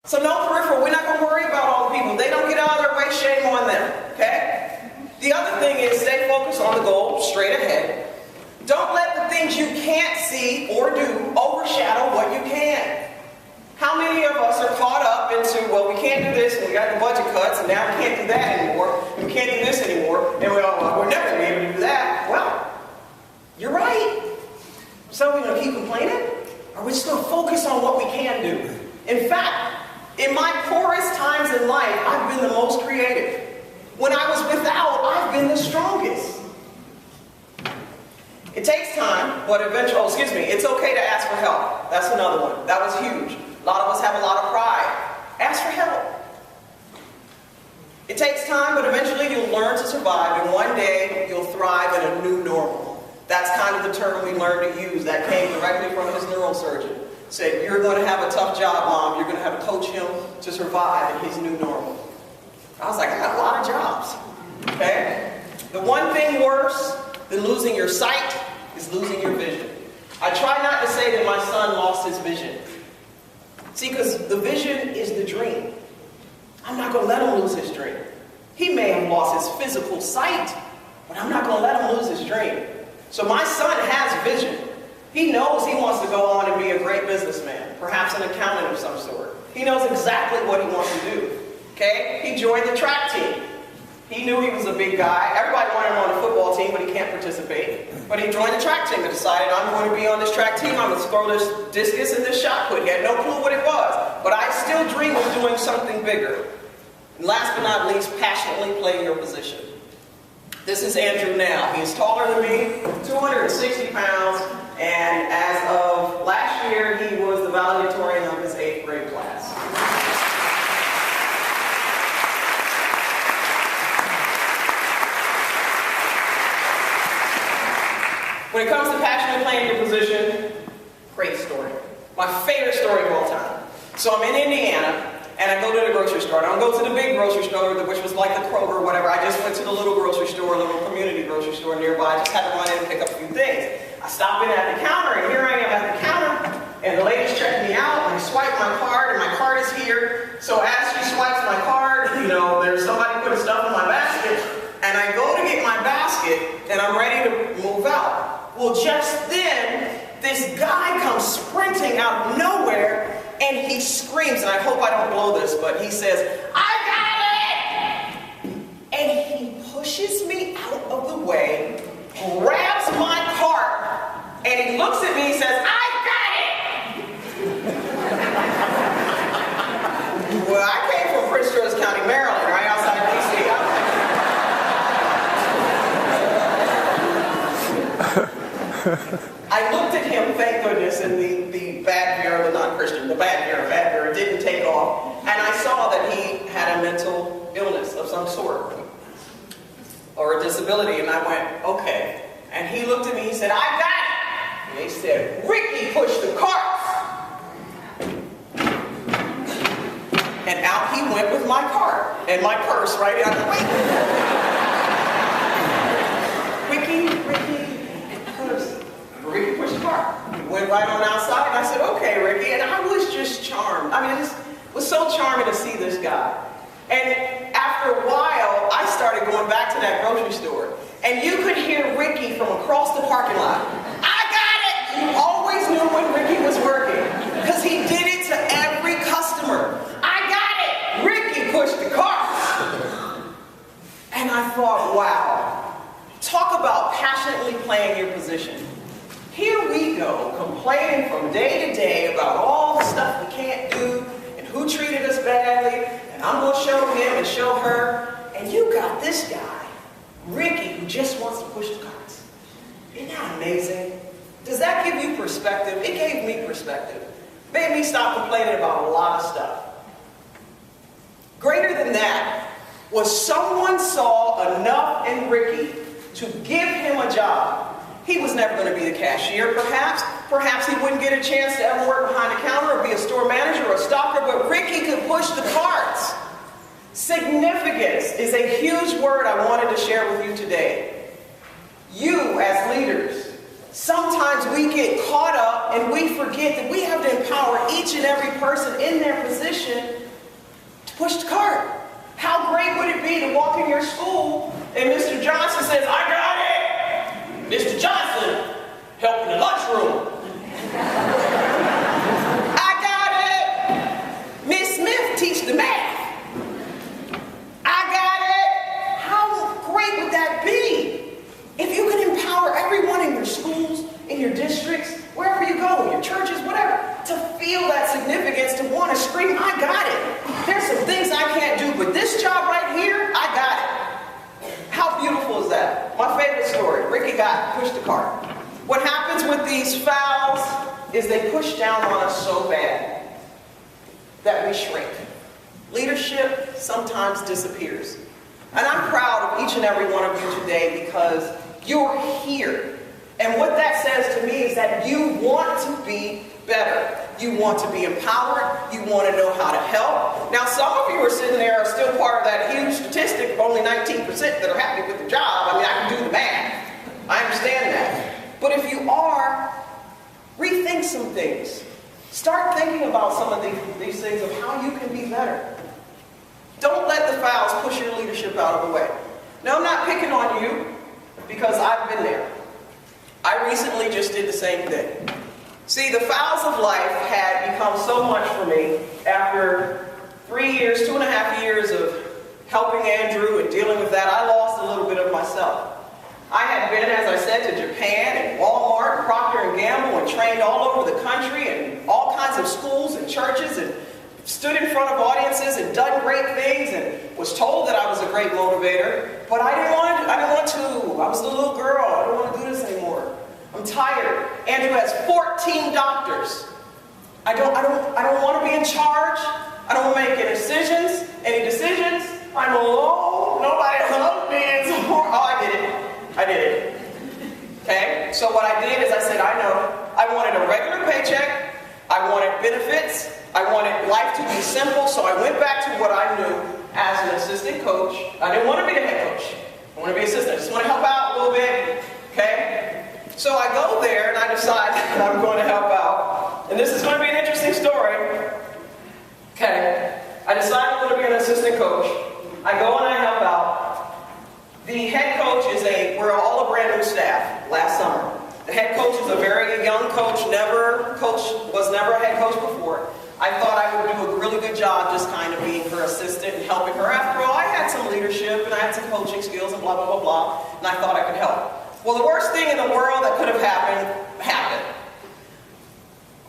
So no peripheral, we're not going to worry about all the people. They don't get out of their way, shame on them, okay? The other thing is stay focused on the goal, straight ahead. Don't let the things you can't see or do overshadow what you can. How many of us are caught up into, well, we can't do this, and we got the budget cuts, and now we can't do that anymore, and we can't do this anymore, and we're never going to be able to do that. Well, you're right. So we're going to keep complaining? Or we're just going to focus on what we can do? In fact, in my poorest times in life, I've been the most creative. When I was without, I've been the strongest. It takes time, but eventually, it's okay to ask for help. That's another one. That was huge. A lot of us have a lot of pride. Ask for help. It takes time, but eventually you'll learn to survive, and one day you'll thrive in a new normal. That's kind of the term we learned to use. That came directly from his neurosurgeon. Said, you're going to have a tough job, Mom. You're going to have to coach him to survive in his new normal. I was like, I got a lot of jobs. Okay? The one thing worse than losing your sight is losing your vision. I try not to say that my son lost his vision. See, because the vision is the dream. I'm not going to let him lose his dream. He may have lost his physical sight, but I'm not going to let him lose his dream. So my son has vision. He knows he wants to go on and be a great businessman, perhaps an accountant of some sort. He knows exactly what he wants to do. Okay? He joined the track team. He knew he was a big guy. Everybody wanted him on the football team, but he can't participate. But he joined the track team and decided, I'm going to be on this track team. I'm going to throw this discus and this shot put. He had no clue what it was. But I still dream of doing something bigger. And last but not least, passionately playing your position. This is Andrew now. He is taller than me, 260 pounds. And as of last year, he was the valedictorian of his 8th grade class. When it comes to passionately playing your position, great story. My favorite story of all time. So I'm in Indiana, and I go to the grocery store. I don't go to the big grocery store, which was like the Kroger or whatever. I just went to the little grocery store, a little community grocery store nearby. I just had to run in and pick up a few things. I stop in at the counter, and here I am at the counter, and the lady's checking me out, and I swipe my card, and my card is here. So as she swipes my card, there's somebody putting stuff in my basket, and I go to get my basket, and I'm ready to move out. Well, just then, this guy comes sprinting out of nowhere, and he screams, and I hope I don't blow this, but he says, I got it! And he pushes me out of the way, grabs my cart, and he looks at me and says, I got it! Well, I came from Prince George's County, Maryland, right outside D.C. I looked at him, thank goodness, and the bad Vera, the non-Christian, the bad Vera didn't take off, and I saw that he had a mental illness of some sort, or a disability, and I went, okay. And he looked at me, he said, I got it! And he said, Ricky pushed the carts! And out he went with my cart, and my purse, right? And I went, Ricky, purse. Ricky pushed the cart. He went right on outside, and I said, okay, Ricky. And I was just charmed. I mean, it was so charming to see this guy. And after a while, I started going back to that grocery store. And you could hear Ricky from across the parking lot. I got it! You always knew when Ricky was working. Because he did it to every customer. I got it! Ricky pushed the cart! And I thought, wow. Talk about passionately playing your position. Here we go, complaining from day to day about all the stuff we can't do, and who treated us badly, and I'm going to show him and show her, and you got this guy, Ricky, who just wants to push the carts. Isn't that amazing? Does that give you perspective? It gave me perspective. Made me stop complaining about a lot of stuff. Greater than that was someone saw enough in Ricky to give him a job. He was never going to be the cashier, perhaps. Perhaps he wouldn't get a chance to ever work behind the counter or be a store manager or a stocker, but Ricky could push the carts. Significance is a huge word I wanted to share with you today. You, as leaders, sometimes we get caught up and we forget that we have to empower each and every person in their position push the cart. How great would it be to walk in your school and Mr. Johnson says, I got it! Mr. Johnson, help in the lunchroom. I got it! Miss Smith, teach the math. I got it! How great would that be? If you could empower everyone in your schools, in your districts, wherever you go, in your churches, whatever, to feel that significance, to want to scream, I got it. There's some things I can't do, but this job right here, I got it. How beautiful is that? My favorite story, Ricky pushed the cart. What happens with these fouls is they push down on us so bad that we shrink. Leadership sometimes disappears. And I'm proud of each and every one of you today because you're here. And what that says to me is that you want to be better. You want to be empowered. You want to know how to help. Now, some of you are sitting there are still part of that huge statistic of only 19% that are happy with the job. I mean, I can do the math. I understand that. But if you are, rethink some things. Start thinking about some of these things of how you can be better. Don't let the fouls push your leadership out of the way. Now, I'm not picking on you because I've been there. I recently just did the same thing. See, the fouls of life had become so much for me after 2.5 years of helping Andrew and dealing with that. I lost a little bit of myself. I had been, as I said, to Japan and Walmart, Procter & Gamble, and trained all over the country and all kinds of schools and churches and stood in front of audiences and done great things and was told that I was a great motivator, but I didn't want to. I was a little girl. I don't want to do this anymore. I'm tired. Andrew has 14 doctors. I don't want to be in charge. I don't want to make any decisions. I'm alone. Nobody loves me. It's horrible. Oh, I did it. Okay? So what I did is I said, I know. I wanted a regular paycheck. I wanted benefits. I wanted life to be simple. So I went back to what I knew as an assistant coach. I didn't want to be the head coach. I want to be assistant. I just want to help out a little bit. Okay? So I go there and I decide that I'm going to help out. And this is going to be an interesting story. Okay? I decide I'm going to be an assistant coach. I go and I help out. The head coach we're all a brand new staff last summer. The head coach is a very young coach, was never a head coach before. I thought I would do a really good job just kind of being her assistant and helping her. After all, I had some leadership and I had some coaching skills and blah, blah, blah, blah. And I thought I could help. Well, the worst thing in the world that could have happened.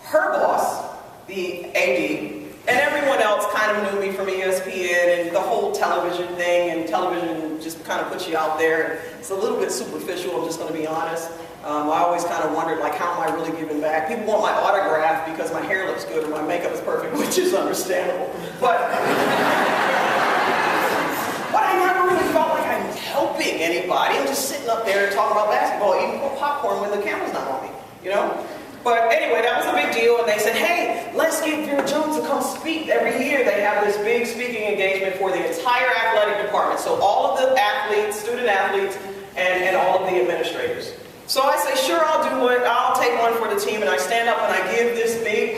Her boss, the AD, and everyone else kind of knew me from ESPN and the whole television thing, and television just kind of puts you out there. It's a little bit superficial, I'm just going to be honest. I always kind of wondered, like, how am I really giving back? People want my autograph because my hair looks good or my makeup is perfect, which is understandable. But I never really felt like I'm helping anybody. I'm just sitting up there talking about basketball, eating popcorn when the camera's not on me, you know? But anyway, that was a big deal, and they said, hey, let's get Vera Jones to come speak. Every year they have this big speaking engagement for the entire athletic department. So all of the athletes, student athletes, and all of the administrators. So I say, sure, I'll do it. I'll take one for the team, and I stand up and I give this big,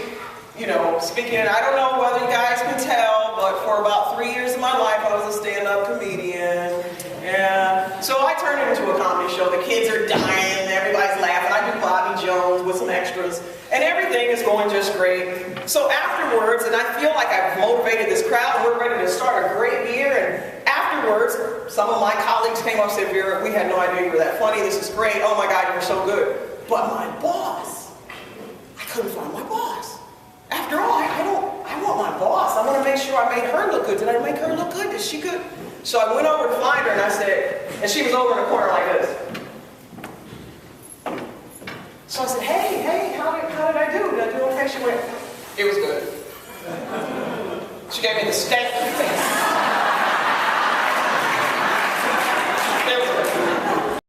speaking. And I don't know whether you guys can tell, but for about 3 years of my life, I was a stand-up comedian. Yeah. So I turned it into a comedy show. The kids are dying, everybody's laughing. I do Bobby Jones with some extras, and everything is going just great. So afterwards, and I feel like I've motivated this crowd, we're ready to start a great year, and afterwards, some of my colleagues came up and said, Vera, we had no idea you were that funny, this is great, oh my God, you were so good. But my boss, I couldn't find my boss. After all, I want my boss. I want to make sure I made her look good. Did I make her look good? Is she good? So I went over to find her and I said, and she was over in the corner like this. So I said, hey, how did I do? Did I do okay? She went, it was good. She gave me the stank face.